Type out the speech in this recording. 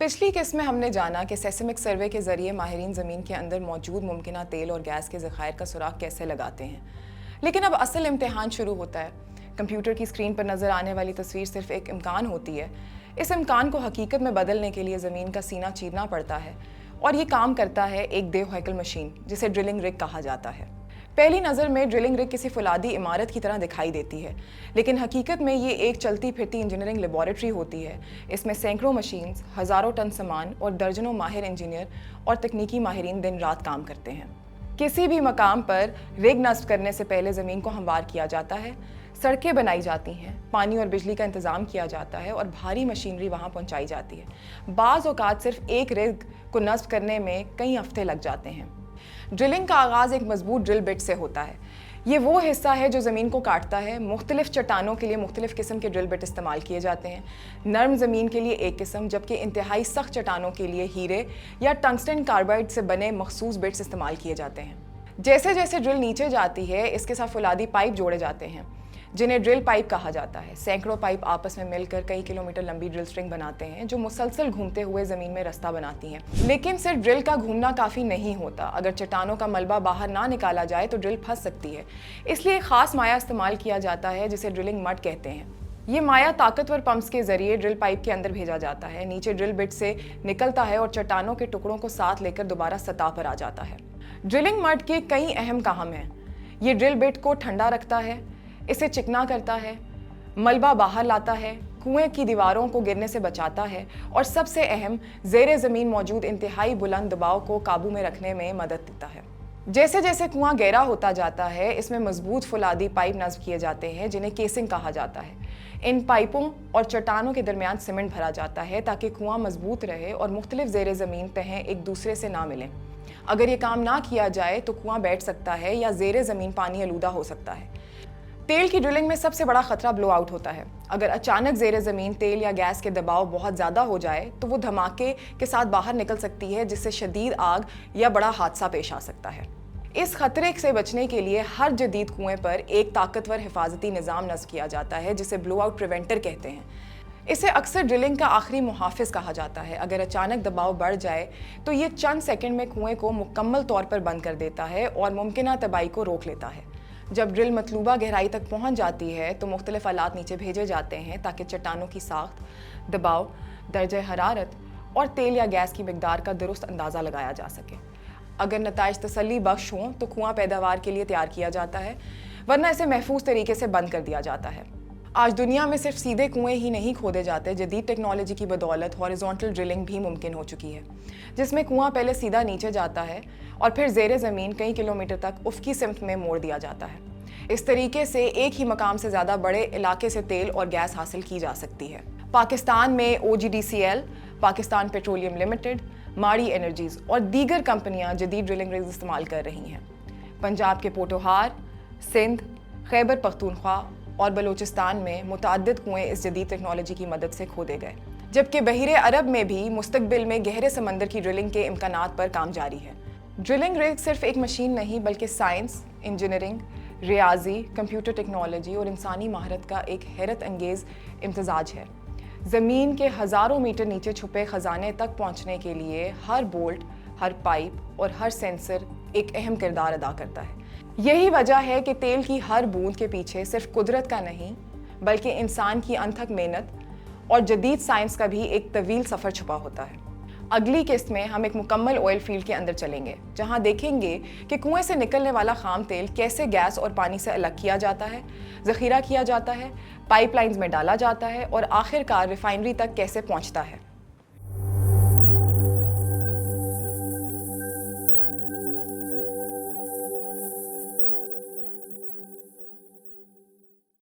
پچھلی قسط میں ہم نے جانا کہ سیسمک سروے کے ذریعے ماہرین زمین کے اندر موجود ممکنہ تیل اور گیس کے ذخائر کا سراغ کیسے لگاتے ہیں، لیکن اب اصل امتحان شروع ہوتا ہے۔ کمپیوٹر کی اسکرین پر نظر آنے والی تصویر صرف ایک امکان ہوتی ہے، اس امکان کو حقیقت میں بدلنے کے لیے زمین کا سینہ چیرنا پڑتا ہے، اور یہ کام کرتا ہے ایک دیو ہیکل مشین جسے ڈرلنگ رگ کہا جاتا ہے۔ پہلی نظر میں ڈرلنگ رگ کسی فولادی عمارت کی طرح دکھائی دیتی ہے، لیکن حقیقت میں یہ ایک چلتی پھرتی انجینئرنگ لیبارٹری ہوتی ہے۔ اس میں سینکڑوں مشینز، ہزاروں ٹن سامان اور درجنوں ماہر انجینئر اور تکنیکی ماہرین دن رات کام کرتے ہیں۔ کسی بھی مقام پر رگ نصب کرنے سے پہلے زمین کو ہموار کیا جاتا ہے، سڑکیں بنائی جاتی ہیں، پانی اور بجلی کا انتظام کیا جاتا ہے اور بھاری مشینری وہاں پہنچائی جاتی ہے۔ بعض اوقات صرف ایک رگ کو نصب کرنے میں کئی ہفتے لگ جاتے ہیں۔ ڈرلنگ کا آغاز ایک مضبوط ڈرل بٹ سے ہوتا ہے۔ یہ وہ حصہ ہے جو زمین کو کاٹتا ہے۔ مختلف چٹانوں کے لیے مختلف قسم کے ڈرل بٹ استعمال کیے جاتے ہیں۔ نرم زمین کے لیے ایک قسم، جبکہ انتہائی سخت چٹانوں کے لیے ہیرے یا ٹنگسٹن کاربائڈ سے بنے مخصوص بٹس استعمال کیے جاتے ہیں۔ جیسے جیسے ڈرل نیچے جاتی ہے، اس کے ساتھ فولادی پائپ جوڑے جاتے ہیں جنہیں ڈرل پائپ کہا جاتا ہے۔ سینکڑوں پائپ آپس میں مل کر کئی کلومیٹر لمبی ڈرل سٹرنگ بناتے ہیں جو مسلسل گھومتے ہوئے زمین میں رستہ بناتی ہیں۔ لیکن صرف ڈرل کا گھومنا کافی نہیں ہوتا۔ اگر چٹانوں کا ملبہ باہر نہ نکالا جائے تو ڈرل پھنس سکتی ہے۔ اس لیے ایک خاص مائع استعمال کیا جاتا ہے جسے ڈرلنگ مڈ کہتے ہیں۔ یہ مائع طاقتور پمپس کے ذریعے ڈرل پائپ کے اندر بھیجا جاتا ہے، نیچے ڈرل بٹ سے نکلتا ہے اور چٹانوں کے ٹکڑوں کو ساتھ لے کر دوبارہ سطح پر آ جاتا ہے۔ ڈرلنگ مڈ کے کئی اہم کام ہیں۔ یہ ڈرل بٹ کو ٹھنڈا رکھتا ہے، اسے چکنا کرتا ہے، ملبہ باہر لاتا ہے، کنویں کی دیواروں کو گرنے سے بچاتا ہے، اور سب سے اہم، زیر زمین موجود انتہائی بلند دباؤ کو قابو میں رکھنے میں مدد دیتا ہے۔ جیسے جیسے کنواں گہرا ہوتا جاتا ہے، اس میں مضبوط فولادی پائپ نصب کیے جاتے ہیں جنہیں کیسنگ کہا جاتا ہے۔ ان پائپوں اور چٹانوں کے درمیان سیمنٹ بھرا جاتا ہے تاکہ کنواں مضبوط رہے اور مختلف زیر زمین تہیں ایک دوسرے سے نہ ملیں۔ اگر یہ کام نہ کیا جائے تو کنواں بیٹھ سکتا ہے یا زیر زمین پانی آلودہ ہو سکتا ہے۔ تیل کی ڈرلنگ میں سب سے بڑا خطرہ بلو آؤٹ ہوتا ہے۔ اگر اچانک زیر زمین تیل یا گیس کے دباؤ بہت زیادہ ہو جائے تو وہ دھماکے کے ساتھ باہر نکل سکتی ہے، جس سے شدید آگ یا بڑا حادثہ پیش آ سکتا ہے۔ اس خطرے سے بچنے کے لیے ہر جدید کنویں پر ایک طاقتور حفاظتی نظام نصب کیا جاتا ہے جسے بلو آؤٹ پریونٹر کہتے ہیں۔ اسے اکثر ڈرلنگ کا آخری محافظ کہا جاتا ہے۔ اگر اچانک دباؤ بڑھ جائے تو یہ چند سیکنڈ میں کنویں کو مکمل طور پر بند کر دیتا ہے اور ممکنہ تباہی کو روک لیتا ہے۔ جب ڈرل مطلوبہ گہرائی تک پہنچ جاتی ہے تو مختلف آلات نیچے بھیجے جاتے ہیں تاکہ چٹانوں کی ساخت، دباؤ، درجہ حرارت اور تیل یا گیس کی مقدار کا درست اندازہ لگایا جا سکے۔ اگر نتائج تسلی بخش ہوں تو کنواں پیداوار کے لیے تیار کیا جاتا ہے، ورنہ اسے محفوظ طریقے سے بند کر دیا جاتا ہے۔ آج دنیا میں صرف سیدھے کنویں ہی نہیں کھودے جاتے، جدید ٹیکنالوجی کی بدولت ہاریزونٹل ڈرلنگ بھی ممکن ہو چکی ہے، جس میں کنواں پہلے سیدھا نیچے جاتا ہے اور پھر زیر زمین کئی کلومیٹر تک افقی سمت میں موڑ دیا جاتا ہے۔ اس طریقے سے ایک ہی مقام سے زیادہ بڑے علاقے سے تیل اور گیس حاصل کی جا سکتی ہے۔ پاکستان میں OGDCL، پاکستان پیٹرولیم لمیٹڈ، ماڑی انرجیز اور دیگر کمپنیاں جدید ڈرلنگ رگز استعمال کر رہی ہیں۔ پنجاب کے پوٹوہار، سندھ، خیبر پختونخوا اور بلوچستان میں متعدد کنویں اس جدید ٹیکنالوجی کی مدد سے کھودے گئے، جبکہ بحیرہ عرب میں بھی مستقبل میں گہرے سمندر کی ڈرلنگ کے امکانات پر کام جاری ہے۔ ڈرلنگ رگ صرف ایک مشین نہیں بلکہ سائنس، انجینئرنگ، ریاضی، کمپیوٹر ٹیکنالوجی اور انسانی مہارت کا ایک حیرت انگیز امتزاج ہے۔ زمین کے ہزاروں میٹر نیچے چھپے خزانے تک پہنچنے کے لیے ہر بولٹ، ہر پائپ اور ہر سینسر ایک اہم کردار ادا کرتا ہے۔ یہی وجہ ہے کہ تیل کی ہر بوند کے پیچھے صرف قدرت کا نہیں بلکہ انسان کی انتھک محنت اور جدید سائنس کا بھی ایک طویل سفر چھپا ہوتا ہے۔ اگلی قسط میں ہم ایک مکمل آئل فیلڈ کے اندر چلیں گے، جہاں دیکھیں گے کہ کنویں سے نکلنے والا خام تیل کیسے گیس اور پانی سے الگ کیا جاتا ہے، ذخیرہ کیا جاتا ہے، پائپ لائنز میں ڈالا جاتا ہے اور آخر کار ریفائنری تک کیسے پہنچتا ہے۔